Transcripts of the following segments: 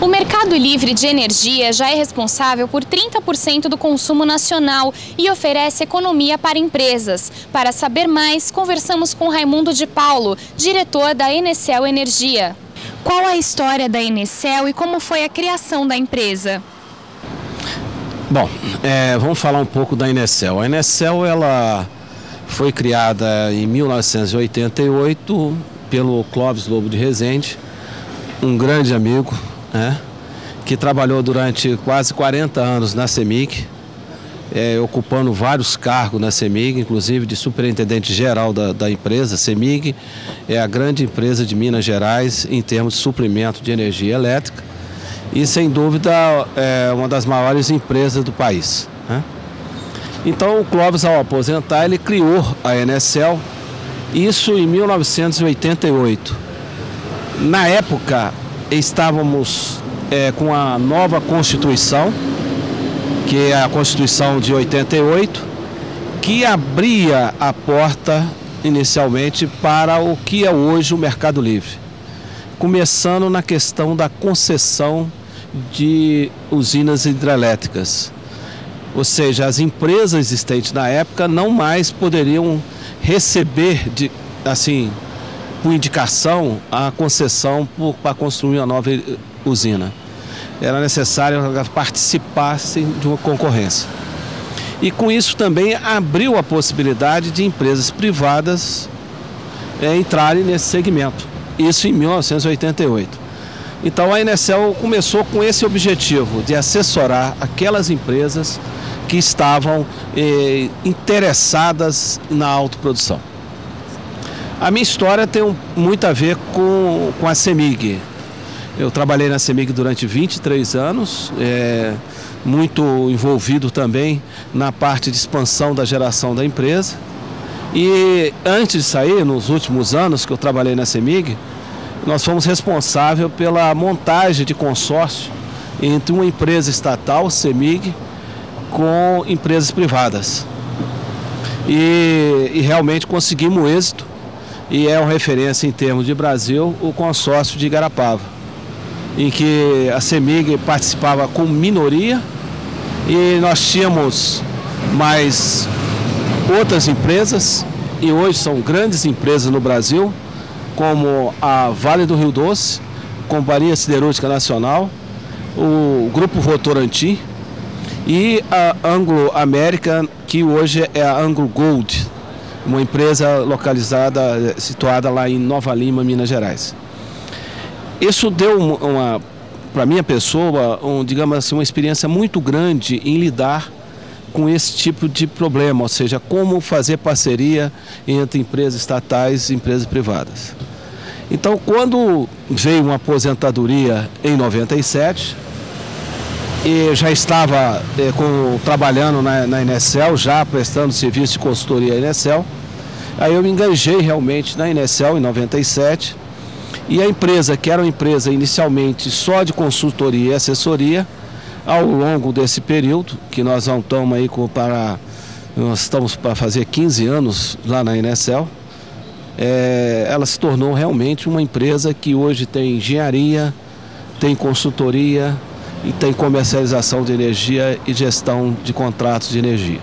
O Mercado Livre de Energia já é responsável por 30% do consumo nacional e oferece economia para empresas. Para saber mais, conversamos com Raimundo de Paulo, diretor da Enecel Energia. Qual a história da Enecel e como foi a criação da empresa? Bom, vamos falar um pouco da Enecel. A Enecel ela foi criada em 1988 pelo Clóvis Lobo de Rezende, um grande amigo, que trabalhou durante quase 40 anos na CEMIG, ocupando vários cargos na CEMIG, inclusive de superintendente geral da empresa. A CEMIG é a grande empresa de Minas Gerais em termos de suprimento de energia elétrica e, sem dúvida, é uma das maiores empresas do país. Então, o Clóvis, ao aposentar, ele criou a Enecel, isso em 1988. Na época, estávamos com a nova Constituição, que é a Constituição de 88, que abria a porta inicialmente para o que é hoje o Mercado Livre, começando na questão da concessão de usinas hidrelétricas. Ou seja, as empresas existentes na época não mais poderiam receber, por indicação, a concessão para construir uma nova usina. Era necessário que elas participassem de uma concorrência. E com isso também abriu a possibilidade de empresas privadas entrarem nesse segmento. Isso em 1988. Então a Enecel começou com esse objetivo de assessorar aquelas empresas que estavam interessadas na autoprodução. A minha história tem muito a ver com a CEMIG. Eu trabalhei na CEMIG durante 23 anos, muito envolvido também na parte de expansão da geração da empresa. E antes de sair, nos últimos anos que eu trabalhei na CEMIG, nós fomos responsáveis pela montagem de consórcio entre uma empresa estatal, CEMIG, com empresas privadas. E realmente conseguimos êxito, e é uma referência em termos de Brasil, o consórcio de Igarapava, em que a CEMIG participava com minoria e nós tínhamos mais outras empresas, e hoje são grandes empresas no Brasil, como a Vale do Rio Doce, Companhia Siderúrgica Nacional, o Grupo Votorantim e a Anglo American, que hoje é a Anglo Gold, uma empresa situada lá em Nova Lima, Minas Gerais. Isso deu para a minha pessoa, digamos assim, uma experiência muito grande em lidar com esse tipo de problema, ou seja, como fazer parceria entre empresas estatais e empresas privadas. Então, quando veio uma aposentadoria em 97, e já estava trabalhando na Enecel, já prestando serviço de consultoria à Enecel, aí eu me engajei realmente na Enecel em 97, e a empresa, que era uma empresa inicialmente só de consultoria e assessoria, ao longo desse período, que nós estamos para fazer 15 anos lá na Enecel, ela se tornou realmente uma empresa que hoje tem engenharia, tem consultoria e tem comercialização de energia e gestão de contratos de energia.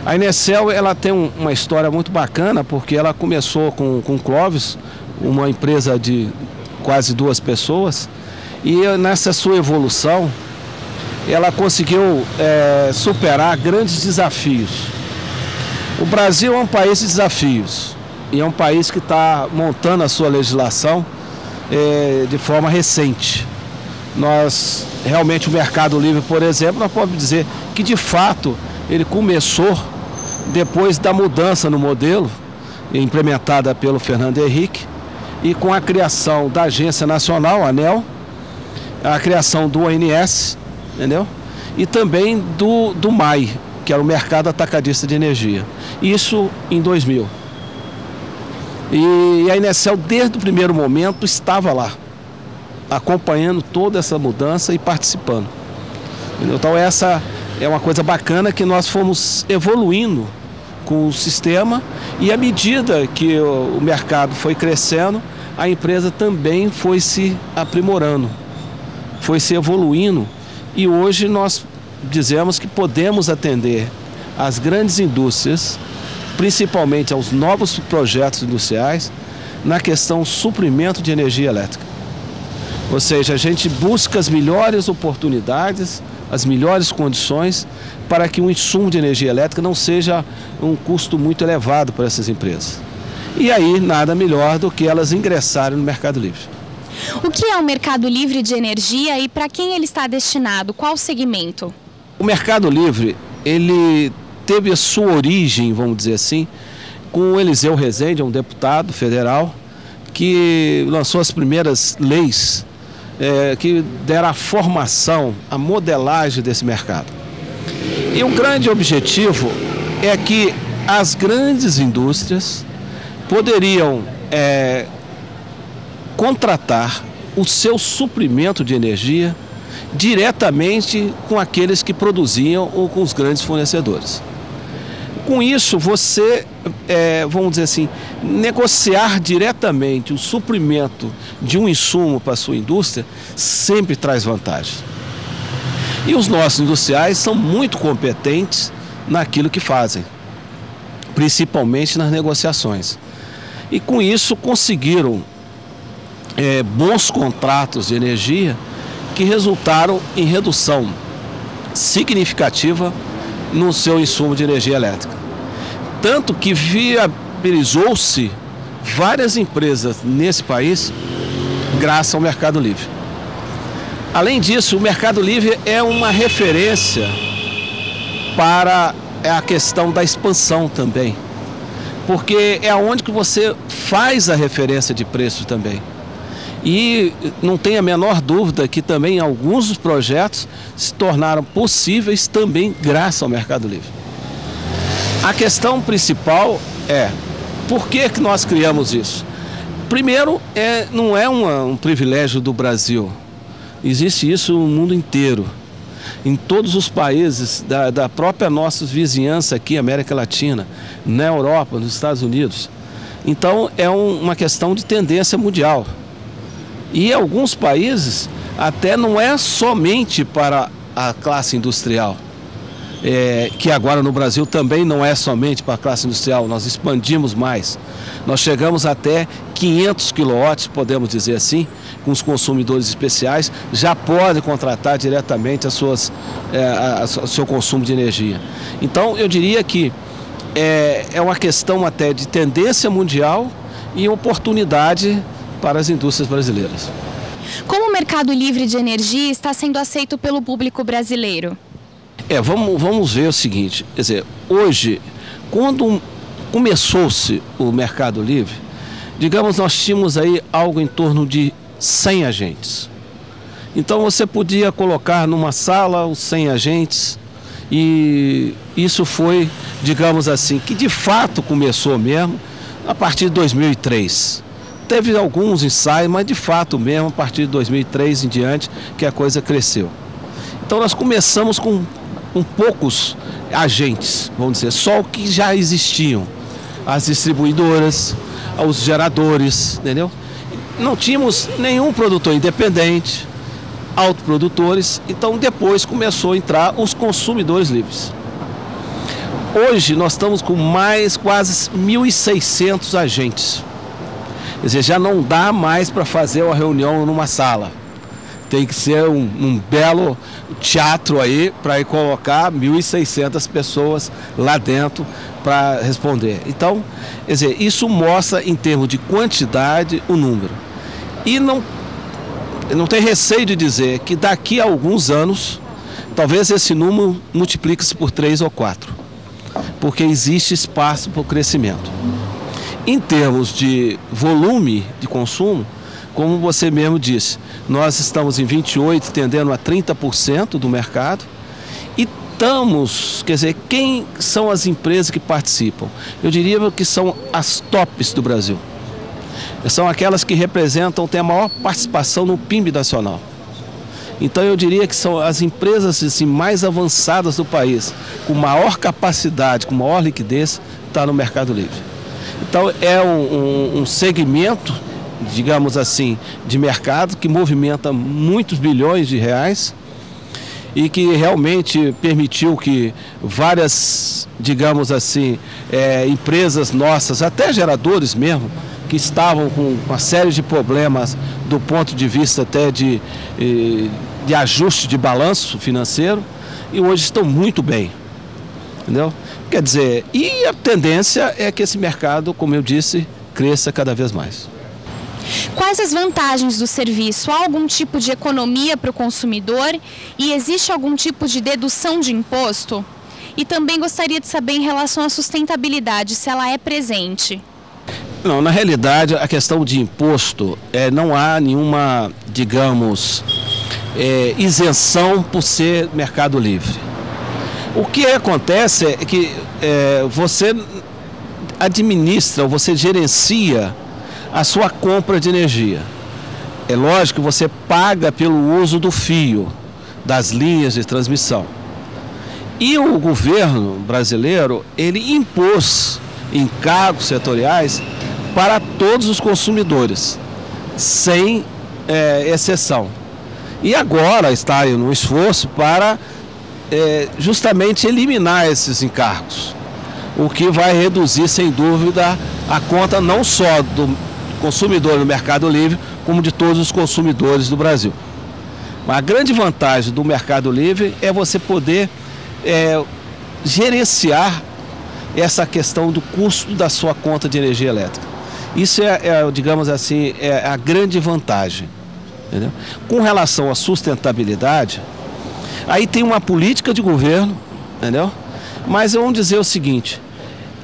A Enecel ela tem uma história muito bacana, porque ela começou com o Clóvis, uma empresa de quase 2 pessoas, e nessa sua evolução ela conseguiu superar grandes desafios. O Brasil é um país de desafios e é um país que está montando a sua legislação de forma recente. Realmente o Mercado Livre, por exemplo, nós podemos dizer que de fato ele começou depois da mudança no modelo implementada pelo Fernando Henrique, e com a criação da Agência Nacional, a ANEEL, a criação do ONS, entendeu? E também do MAI, que era o Mercado Atacadista de Energia. Isso em 2000. E a Enecel, desde o primeiro momento, estava lá, acompanhando toda essa mudança e participando. Entendeu? Então essa é uma coisa bacana, que nós fomos evoluindo com o sistema, e à medida que o mercado foi crescendo, a empresa também foi se aprimorando, foi se evoluindo, e hoje nós dizemos que podemos atender as grandes indústrias, principalmente aos novos projetos industriais, na questão suprimento de energia elétrica. Ou seja, a gente busca as melhores oportunidades, as melhores condições para que o insumo de energia elétrica não seja um custo muito elevado para essas empresas. E aí, nada melhor do que elas ingressarem no Mercado Livre. O que é o Mercado Livre de Energia e para quem ele está destinado? Qual segmento? O Mercado Livre, ele teve a sua origem, vamos dizer assim, com o Eliseu Rezende, um deputado federal, que lançou as primeiras leis que deram a formação, a modelagem desse mercado. E o grande objetivo é que as grandes indústrias poderiam contratar o seu suprimento de energia diretamente com aqueles que produziam ou com os grandes fornecedores. Com isso, você, vamos dizer assim, negociar diretamente o suprimento de um insumo para a sua indústria sempre traz vantagem. E os nossos industriais são muito competentes naquilo que fazem, principalmente nas negociações. E com isso conseguiram bons contratos de energia que resultaram em redução significativa no seu insumo de energia elétrica. Tanto que viabilizou-se várias empresas nesse país graças ao Mercado Livre. Além disso, o Mercado Livre é uma referência para a questão da expansão também, porque é onde que você faz a referência de preço também. E não tem a menor dúvida que também alguns dos projetos se tornaram possíveis também graças ao Mercado Livre. A questão principal é, por que nós criamos isso? Primeiro, não é um privilégio do Brasil. Existe isso no mundo inteiro. Em todos os países da própria nossa vizinhança aqui, América Latina, na Europa, nos Estados Unidos. Então, é uma questão de tendência mundial. E alguns países até não é somente para a classe industrial, que agora no Brasil também não é somente para a classe industrial, nós expandimos mais. Nós chegamos até 500 kW, podemos dizer assim, com os consumidores especiais, já podem contratar diretamente o seu consumo de energia. Então, eu diria que é uma questão até de tendência mundial e oportunidade para as indústrias brasileiras. Como o Mercado Livre de Energia está sendo aceito pelo público brasileiro? Vamos ver o seguinte, quer dizer, hoje, quando começou-se o Mercado Livre, digamos, nós tínhamos aí algo em torno de 100 agentes. Então você podia colocar numa sala os 100 agentes e isso foi, digamos assim, que de fato começou mesmo a partir de 2003. Teve alguns ensaios, mas de fato mesmo, a partir de 2003 em diante, que a coisa cresceu. Então nós começamos com poucos agentes, vamos dizer, só o que já existiam. As distribuidoras, os geradores, entendeu? Não tínhamos nenhum produtor independente, autoprodutores, então depois começou a entrar os consumidores livres. Hoje nós estamos com mais quase 1.600 agentes. Quer dizer, já não dá mais para fazer uma reunião numa sala. Tem que ser um belo teatro aí para ir colocar 1.600 pessoas lá dentro para responder. Então, quer dizer, isso mostra em termos de quantidade o número. E não tem receio de dizer que daqui a alguns anos, talvez esse número multiplique-se por 3 ou 4, porque existe espaço para o crescimento. Em termos de volume de consumo, como você mesmo disse, nós estamos em 28%, tendendo a 30% do mercado. E estamos, quer dizer, quem são as empresas que participam? Eu diria que são as tops do Brasil. São aquelas que representam, têm a maior participação no PIB nacional. Então eu diria que são as empresas assim, mais avançadas do país, com maior capacidade, com maior liquidez, está no Mercado Livre. Então é um segmento, digamos assim, de mercado que movimenta muitos bilhões de reais e que realmente permitiu que várias, digamos assim, empresas nossas, até geradores mesmo, que estavam com uma série de problemas do ponto de vista até de ajuste de balanço financeiro, e hoje estão muito bem, entendeu? Quer dizer, e a tendência é que esse mercado, como eu disse, cresça cada vez mais. Quais as vantagens do serviço? Há algum tipo de economia para o consumidor e existe algum tipo de dedução de imposto? E também gostaria de saber em relação à sustentabilidade, se ela é presente. Não, na realidade, a questão de imposto, não há nenhuma, digamos, isenção por ser Mercado Livre. O que acontece é que você administra, você gerencia a sua compra de energia. É lógico que você paga pelo uso do fio, das linhas de transmissão. E o governo brasileiro, ele impôs encargos setoriais para todos os consumidores, sem exceção. E agora está aí no esforço para justamente eliminar esses encargos, o que vai reduzir, sem dúvida, a conta não só do consumidor no Mercado Livre, como de todos os consumidores do Brasil. Mas a grande vantagem do Mercado Livre é você poder gerenciar essa questão do custo da sua conta de energia elétrica. Isso digamos assim, a grande vantagem. Entendeu? Com relação à sustentabilidade, aí tem uma política de governo, entendeu? Mas vamos dizer o seguinte: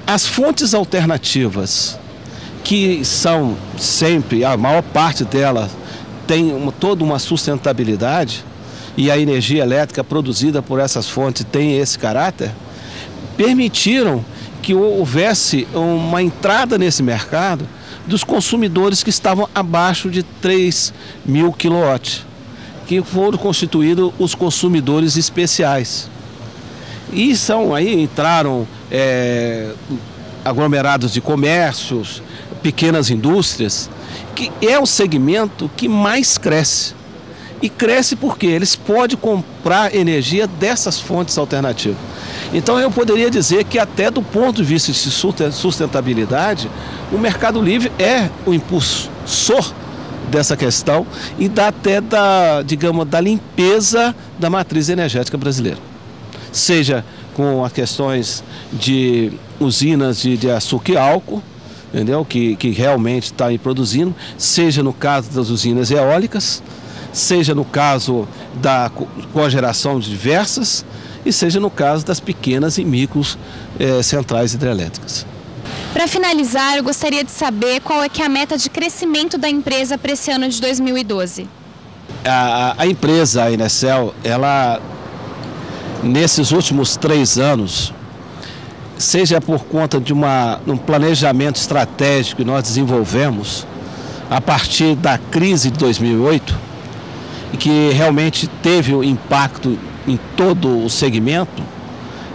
as fontes alternativas, que são sempre, a maior parte delas tem toda uma sustentabilidade, e a energia elétrica produzida por essas fontes tem esse caráter, permitiram que houvesse uma entrada nesse mercado dos consumidores que estavam abaixo de 3.000 kW, que foram constituídos os consumidores especiais. E entraram aglomerados de comércios, pequenas indústrias, que é o segmento que mais cresce. E cresce porque eles podem comprar energia dessas fontes alternativas. Então eu poderia dizer que até do ponto de vista de sustentabilidade, o Mercado Livre é o impulsor dessa questão e até digamos, da limpeza da matriz energética brasileira. Seja com as questões de usinas de açúcar e álcool, entendeu? Que realmente está aí produzindo, seja no caso das usinas eólicas, seja no caso da cogeração de diversas, e seja no caso das pequenas e micros centrais hidrelétricas. Para finalizar, eu gostaria de saber qual é que é a meta de crescimento da empresa para esse ano de 2012. A empresa, a Enecel, ela, nesses últimos 3 anos, seja por conta de um planejamento estratégico que nós desenvolvemos a partir da crise de 2008, e que realmente teve um impacto em todo o segmento,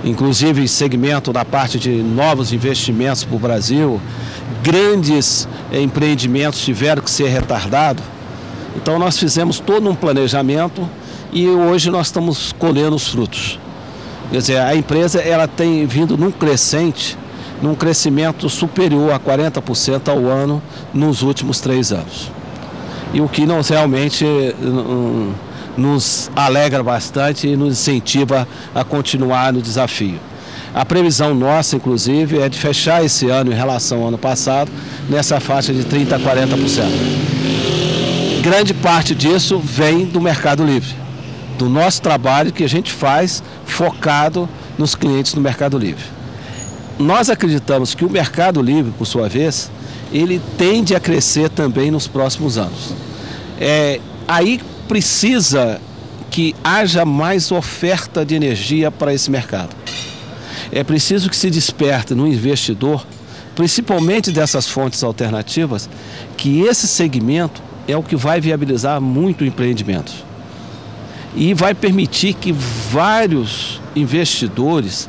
inclusive segmento da parte de novos investimentos para o Brasil, grandes empreendimentos tiveram que ser retardados. Então nós fizemos todo um planejamento e hoje nós estamos colhendo os frutos. Quer dizer, a empresa ela tem vindo num crescimento superior a 40% ao ano nos últimos 3 anos. E o que realmente nos alegra bastante e nos incentiva a continuar no desafio. A previsão nossa, inclusive, é de fechar esse ano em relação ao ano passado nessa faixa de 30% a 40%. Grande parte disso vem do Mercado Livre, do nosso trabalho que a gente faz focado nos clientes do Mercado Livre. Nós acreditamos que o Mercado Livre, por sua vez, ele tende a crescer também nos próximos anos. Aí precisa que haja mais oferta de energia para esse mercado. É preciso que se desperte no investidor, principalmente dessas fontes alternativas, que esse segmento é o que vai viabilizar muito empreendimentos. e vai permitir que vários investidores,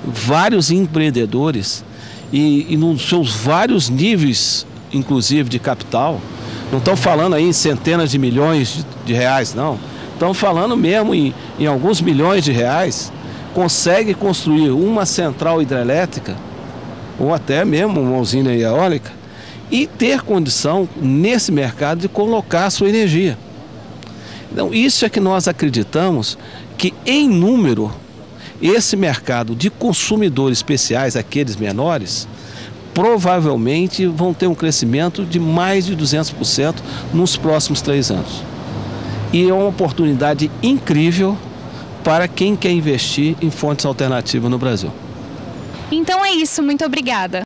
vários empreendedores e nos seus vários níveis, inclusive de capital, não estão falando aí em centenas de milhões de reais, não. Estão falando mesmo em alguns milhões de reais, consegue construir uma central hidrelétrica ou até mesmo uma usina eólica e ter condição nesse mercado de colocar a sua energia. Então, isso é que nós acreditamos que, em número, esse mercado de consumidores especiais, aqueles menores, provavelmente vão ter um crescimento de mais de 200% nos próximos 3 anos. E é uma oportunidade incrível para quem quer investir em fontes alternativas no Brasil. Então é isso, muito obrigada.